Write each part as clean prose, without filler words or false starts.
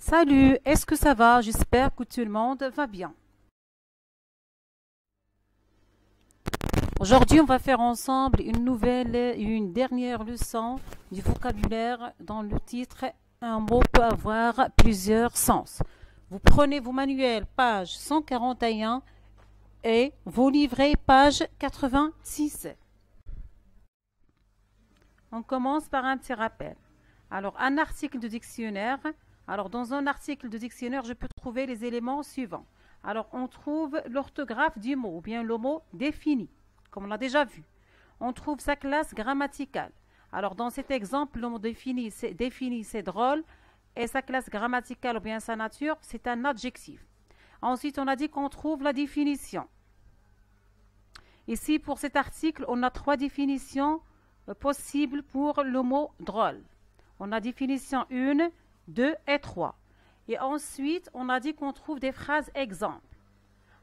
Salut, est-ce que ça va? J'espère que tout le monde va bien. Aujourd'hui, on va faire ensemble une dernière leçon du vocabulaire dans le titre Un mot peut avoir plusieurs sens. Vous prenez vos manuels, page 141 et vos livrets, page 86. On commence par un petit rappel. Alors, un article de dictionnaire. Alors, dans un article de dictionnaire, je peux trouver les éléments suivants. Alors, on trouve l'orthographe du mot, ou bien le mot défini, comme on l'a déjà vu. On trouve sa classe grammaticale. Alors, dans cet exemple, le mot défini, c'est drôle, et sa classe grammaticale, ou bien sa nature, c'est un adjectif. Ensuite, on a dit qu'on trouve la définition. Ici, pour cet article, on a 3 définitions possibles pour le mot drôle. On a définition 1, 2 et 3. Et ensuite, on a dit qu'on trouve des phrases exemples.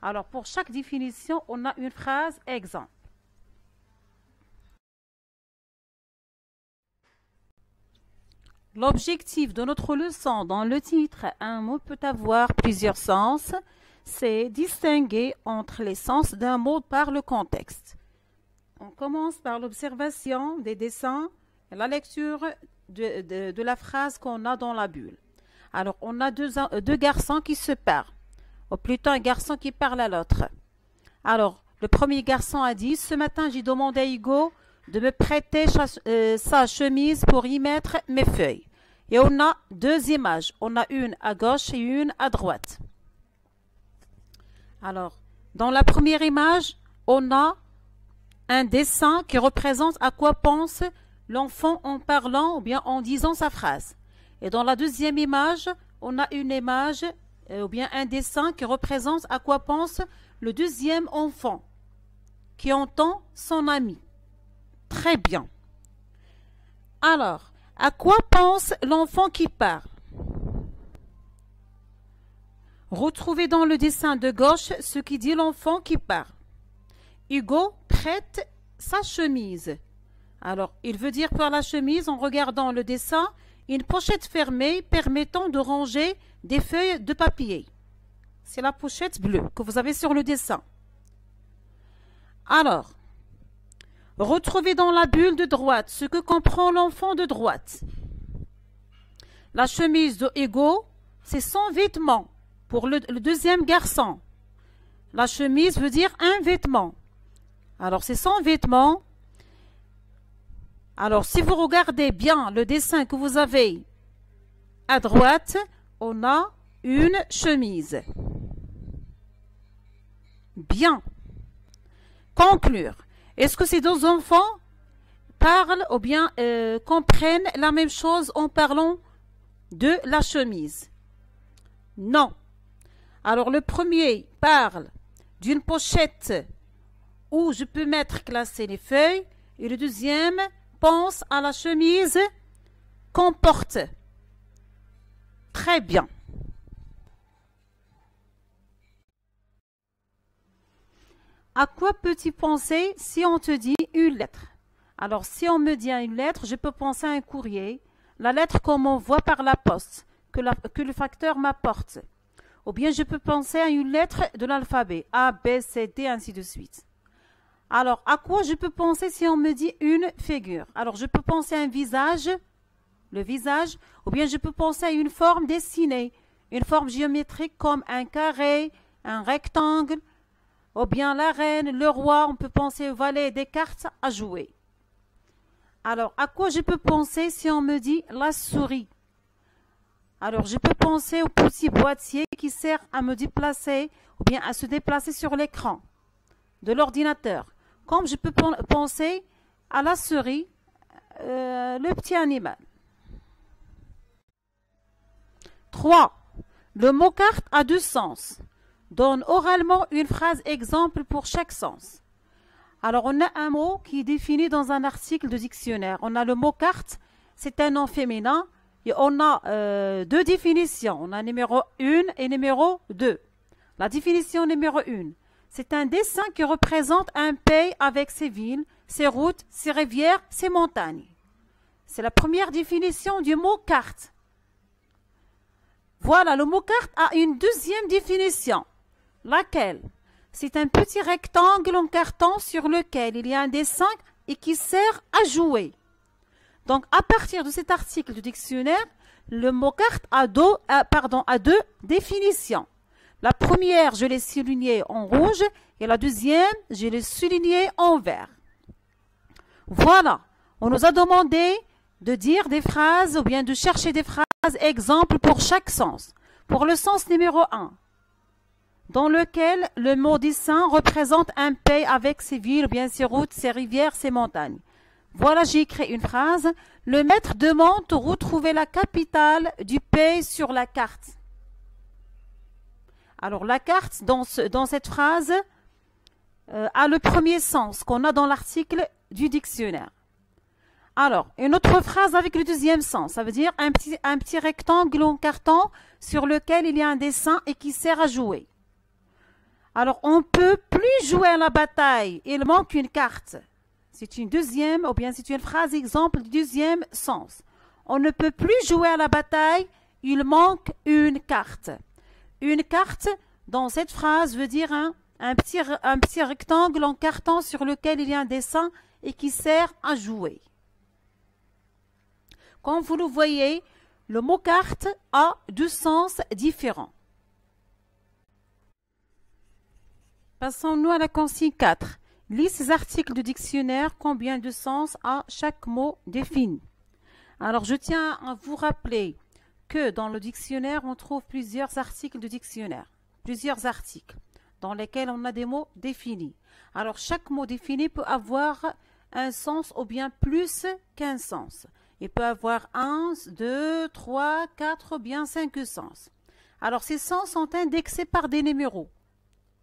Alors, pour chaque définition, on a une phrase exemple. L'objectif de notre leçon dans le titre « Un mot peut avoir plusieurs sens », c'est distinguer entre les sens d'un mot par le contexte. On commence par l'observation des dessins et la lecture de la phrase qu'on a dans la bulle. Alors, on a deux garçons qui se parlent, ou plutôt un garçon qui parle à l'autre. Alors, le premier garçon a dit « Ce matin, j'ai demandé à Hugo de me prêter sa chemise pour y mettre mes feuilles. » Et on a 2 images. On a une à gauche et une à droite. Alors, dans la première image, on a un dessin qui représente à quoi pense l'enfant en parlant ou bien en disant sa phrase. Et dans la deuxième image, on a une image ou bien un dessin qui représente à quoi pense le deuxième enfant qui entend son ami. Très bien. Alors, à quoi pense l'enfant qui parle? Retrouvez dans le dessin de gauche ce qui dit l'enfant qui parle. Hugo prête sa chemise. Alors, il veut dire par la chemise, en regardant le dessin, une pochette fermée permettant de ranger des feuilles de papier. C'est la pochette bleue que vous avez sur le dessin. Alors, retrouvez dans la bulle de droite ce que comprend l'enfant de droite. La chemise de Hugo, c'est son vêtement pour le deuxième garçon. La chemise veut dire un vêtement. Alors, c'est son vêtement. Alors, si vous regardez bien le dessin que vous avez à droite, on a une chemise. Bien. Conclure. Est-ce que ces 2 enfants parlent ou bien comprennent la même chose en parlant de la chemise? Non. Alors, le premier parle d'une pochette où je peux classer les feuilles et le deuxième pense à la chemise qu'on porte. Très bien. À quoi peux-tu penser si on te dit une lettre? Alors, si on me dit une lettre, je peux penser à un courrier, la lettre qu'on m'envoie par la poste, que le facteur m'apporte. Ou bien je peux penser à une lettre de l'alphabet, A, B, C, D, ainsi de suite. Alors, à quoi je peux penser si on me dit une figure? Alors, je peux penser à un visage, le visage, ou bien je peux penser à une forme dessinée, une forme géométrique comme un carré, un rectangle, ou bien la reine, le roi, on peut penser au valet, des cartes à jouer. Alors, à quoi je peux penser si on me dit la souris? Alors, je peux penser au petit boîtier qui sert à me déplacer ou bien à se déplacer sur l'écran de l'ordinateur. Comme je peux penser à la souris, le petit animal. 3. Le mot carte a 2 sens. Donne oralement une phrase exemple pour chaque sens. Alors, on a un mot qui est défini dans un article de dictionnaire. On a le mot carte, c'est un nom féminin. Et on a 2 définitions. On a numéro 1 et numéro 2. La définition numéro 1. C'est un dessin qui représente un pays avec ses villes, ses routes, ses rivières, ses montagnes. C'est la première définition du mot carte. Voilà, le mot carte a une deuxième définition. Laquelle? C'est un petit rectangle en carton sur lequel il y a un dessin et qui sert à jouer. Donc, à partir de cet article du dictionnaire, le mot carte a deux définitions. La première, je l'ai soulignée en rouge et la deuxième, je l'ai soulignée en vert. Voilà, on nous a demandé de dire des phrases ou bien de chercher des phrases exemples pour chaque sens. Pour le sens numéro 1, dans lequel le mot dessin représente un pays avec ses villes, ou bien ses routes, ses rivières, ses montagnes. Voilà, j'ai écrit une phrase. Le maître demande de retrouver la capitale du pays sur la carte. Alors, la carte, dans cette phrase, a le premier sens qu'on a dans l'article du dictionnaire. Alors, une autre phrase avec le deuxième sens, ça veut dire un petit rectangle en carton sur lequel il y a un dessin et qui sert à jouer. Alors, on ne peut plus jouer à la bataille, il manque une carte. C'est une deuxième, ou bien c'est une phrase exemple du deuxième sens. On ne peut plus jouer à la bataille, il manque une carte. Une carte, dans cette phrase, veut dire un petit rectangle en carton sur lequel il y a un dessin et qui sert à jouer. Comme vous le voyez, le mot carte a deux sens différents. Passons-nous à la consigne 4. Lis ces articles du dictionnaire, combien de sens a chaque mot défini. Alors, je tiens à vous rappeler que dans le dictionnaire, on trouve plusieurs articles de dictionnaire, plusieurs articles dans lesquels on a des mots définis. Alors, chaque mot défini peut avoir un sens ou bien plus qu'un sens. Il peut avoir 1, 2, 3, 4 ou bien 5 sens. Alors, ces sens sont indexés par des numéros.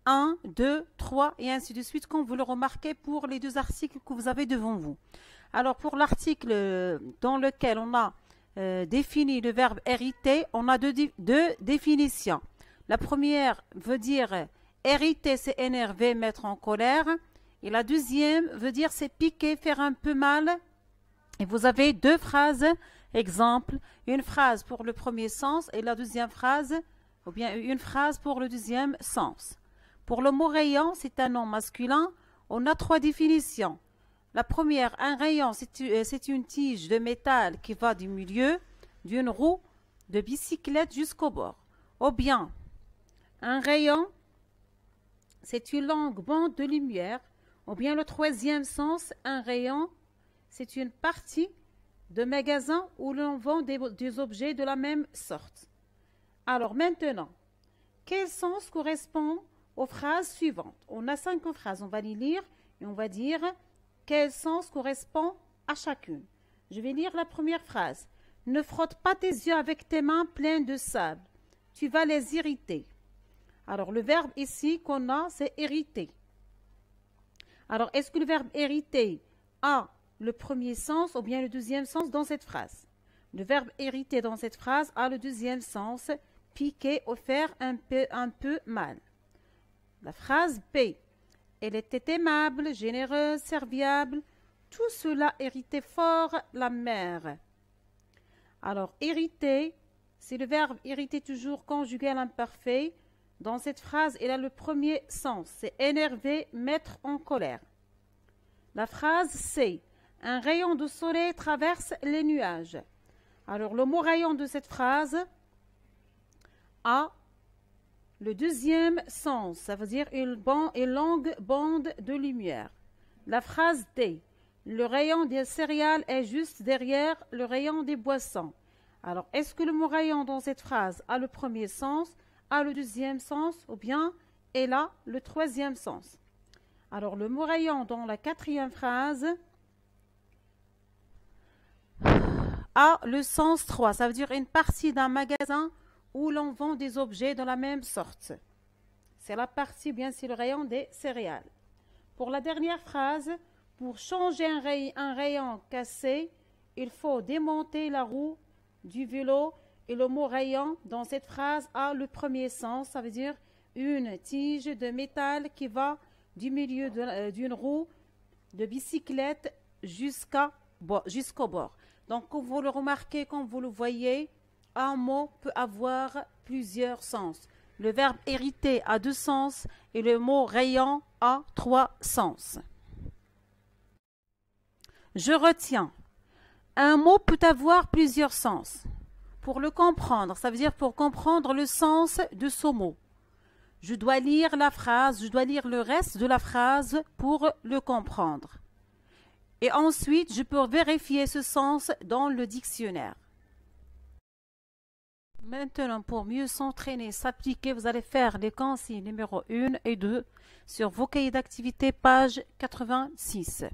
1, 2, 3 et ainsi de suite, comme vous le remarquez pour les deux articles que vous avez devant vous. Alors, pour l'article dans lequel on a défini le verbe hériter, on a deux définitions. La première veut dire hériter, c'est énerver, mettre en colère. Et la deuxième veut dire c'est piquer, faire un peu mal. Et vous avez deux phrases, exemple, une phrase pour le premier sens et la deuxième phrase, ou bien une phrase pour le deuxième sens. Pour le mot rayon, c'est un nom masculin. On a trois définitions. La première, un rayon, c'est une tige de métal qui va du milieu d'une roue de bicyclette jusqu'au bord. Ou bien, un rayon, c'est une longue bande de lumière. Ou bien le troisième sens, un rayon, c'est une partie de magasin où l'on vend des objets de la même sorte. Alors maintenant, quel sens correspond aux phrases suivantes? On a 5 phrases, on va les lire et on va dire quel sens correspond à chacune. Je vais lire la première phrase. Ne frotte pas tes yeux avec tes mains pleines de sable. Tu vas les irriter. Alors le verbe ici qu'on a, c'est hériter. Alors est-ce que le verbe hériter a le premier sens ou bien le deuxième sens dans cette phrase? Le verbe hériter dans cette phrase a le deuxième sens, piquer ou faire un peu mal. La phrase B. Elle était aimable, généreuse, serviable. Tout cela héritait fort la mère. Alors, hériter, c'est le verbe hériter toujours conjugal imparfait. Dans cette phrase, elle a le premier sens. C'est énerver, mettre en colère. La phrase C. Un rayon de soleil traverse les nuages. Alors, le mot rayon de cette phrase a le deuxième sens, ça veut dire une longue bande de lumière. La phrase D. Le rayon des céréales est juste derrière le rayon des boissons. Alors, est-ce que le mot rayon dans cette phrase a le premier sens, a le deuxième sens ou bien elle a le troisième sens? Alors, le mot rayon dans la quatrième phrase a le sens 3, ça veut dire une partie d'un magasin où l'on vend des objets de la même sorte. C'est la partie, bien c'est le rayon des céréales. Pour la dernière phrase, pour changer un rayon cassé, il faut démonter la roue du vélo et le mot rayon dans cette phrase a le premier sens, ça veut dire une tige de métal qui va du milieu d'une roue de bicyclette jusqu'au bord. Donc, comme vous le remarquez, comme vous le voyez, un mot peut avoir plusieurs sens. Le verbe hériter a 2 sens et le mot rayon a 3 sens. Je retiens. Un mot peut avoir plusieurs sens. Pour le comprendre, ça veut dire pour comprendre le sens de ce mot. Je dois lire la phrase, je dois lire le reste de la phrase pour le comprendre. Et ensuite, je peux vérifier ce sens dans le dictionnaire. Maintenant, pour mieux s'entraîner, s'appliquer, vous allez faire les consignes numéro 1 et 2 sur vos cahiers d'activité, page 86.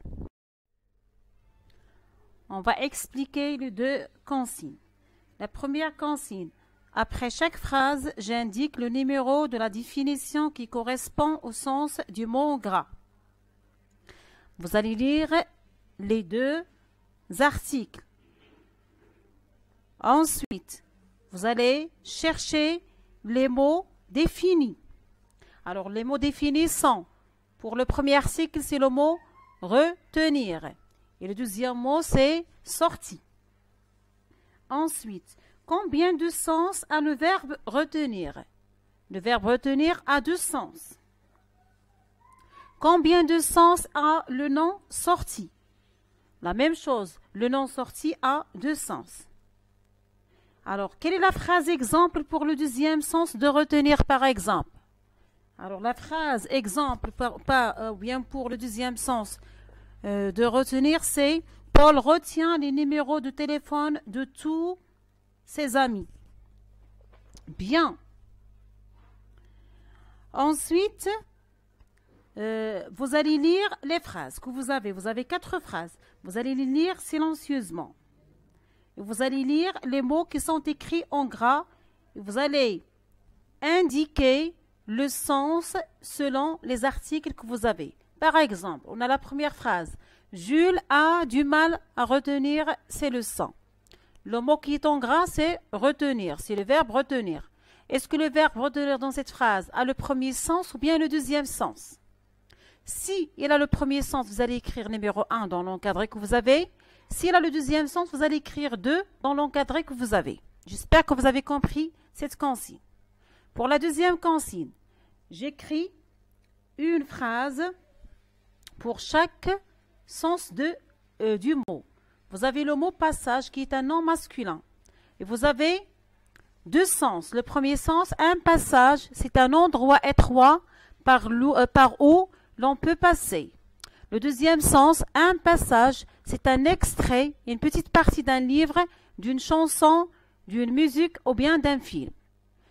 On va expliquer les 2 consignes. La première consigne. Après chaque phrase, j'indique le numéro de la définition qui correspond au sens du mot gras. Vous allez lire les 2 articles. Ensuite, vous allez chercher les mots définis. Alors, les mots définis sont, pour le premier article, c'est le mot retenir. Et le deuxième mot, c'est sorti. Ensuite, combien de sens a le verbe retenir? Le verbe retenir a 2 sens. Combien de sens a le nom sorti? La même chose, le nom sorti a 2 sens. Alors, quelle est la phrase exemple pour le deuxième sens de retenir par exemple? Alors, la phrase exemple bien pour le deuxième sens de retenir, c'est Paul retient les numéros de téléphone de tous ses amis. Bien. Ensuite, vous allez lire les phrases que vous avez. Vous avez 4 phrases. Vous allez les lire silencieusement. Et vous allez lire les mots qui sont écrits en gras. Et vous allez indiquer le sens selon les articles que vous avez. Par exemple, on a la première phrase. Jules a du mal à retenir ses leçons. Le mot qui est en gras, c'est retenir. C'est le verbe retenir. Est-ce que le verbe retenir dans cette phrase a le premier sens ou bien le deuxième sens? Si il a le premier sens, vous allez écrire numéro 1 dans l'encadré que vous avez. S'il a le deuxième sens, vous allez écrire 2 dans l'encadré que vous avez. J'espère que vous avez compris cette consigne. Pour la deuxième consigne, j'écris une phrase pour chaque sens du mot. Vous avez le mot passage qui est un nom masculin. Et vous avez 2 sens. Le premier sens, un passage, c'est un endroit étroit par où l'on peut passer. Le deuxième sens, un passage, c'est un extrait, une petite partie d'un livre, d'une chanson, d'une musique ou bien d'un film.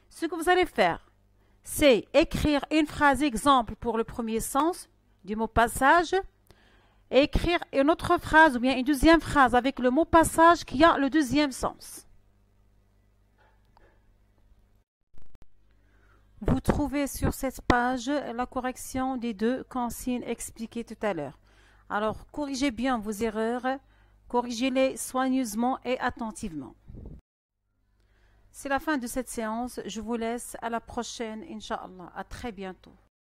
Ce que vous allez faire, c'est écrire une phrase exemple pour le premier sens du mot passage, et écrire une autre phrase ou bien une deuxième phrase avec le mot passage qui a le deuxième sens. Vous trouvez sur cette page la correction des 2 consignes expliquées tout à l'heure. Alors, corrigez bien vos erreurs, corrigez-les soigneusement et attentivement. C'est la fin de cette séance. Je vous laisse à la prochaine, Inch'Allah. À très bientôt.